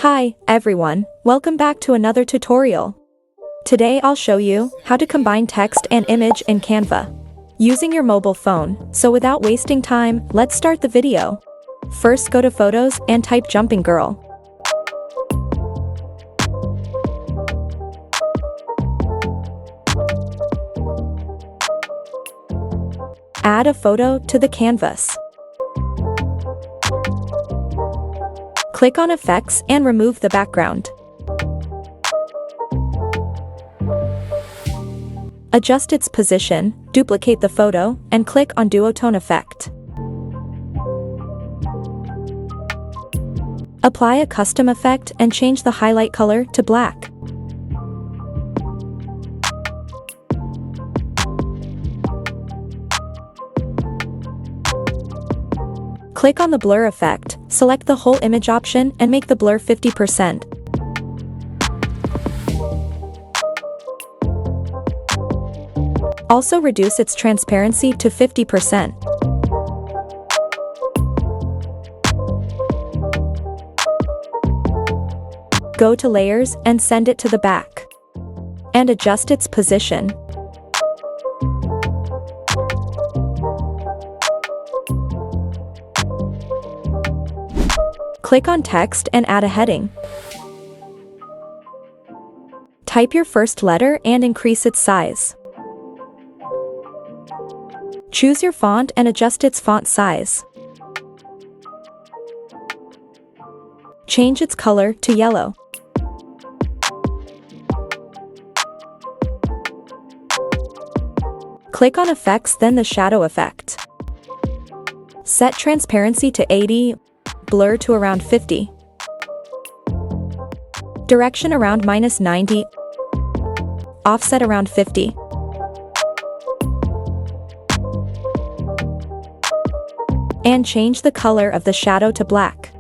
Hi, everyone, welcome back to another tutorial. Today I'll show you how to combine text and image in Canva using your mobile phone. So without wasting time, let's start the video. First, go to Photos and type Jumping Girl. Add a photo to the canvas. Click on Effects and remove the background. Adjust its position, duplicate the photo, and click on Duotone Effect. Apply a custom effect and change the highlight color to black. Click on the blur effect, select the whole image option and make the blur 50%. Also reduce its transparency to 50%. Go to Layers and send it to the back. And adjust its position. Click on Text and add a heading. Type your first letter and increase its size. Choose your font and adjust its font size. Change its color to yellow. Click on Effects, then the Shadow effect. Set transparency to 80, blur to around 50. Direction around -90. Offset around 50. And change the color of the shadow to black.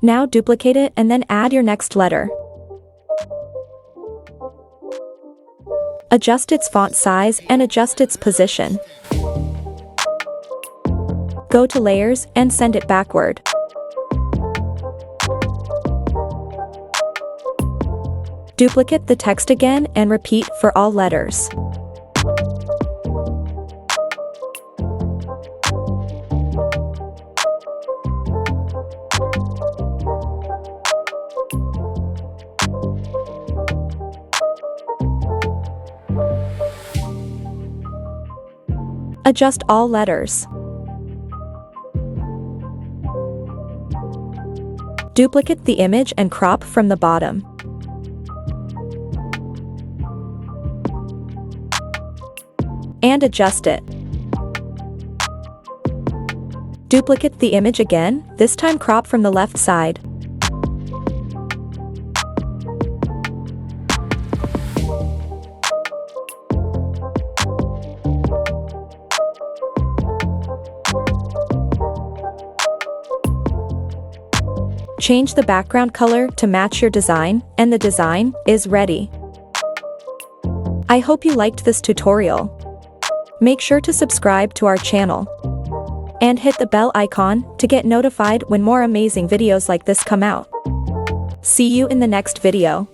Now duplicate it and then add your next letter. Adjust its font size and adjust its position. Go to Layers and send it backward. Duplicate the text again and repeat for all letters. Adjust all letters. Duplicate the image and crop from the bottom. And adjust it. Duplicate the image again, this time crop from the left side. Change the background color to match your design, and the design is ready. I hope you liked this tutorial. Make sure to subscribe to our channel. And hit the bell icon to get notified when more amazing videos like this come out. See you in the next video.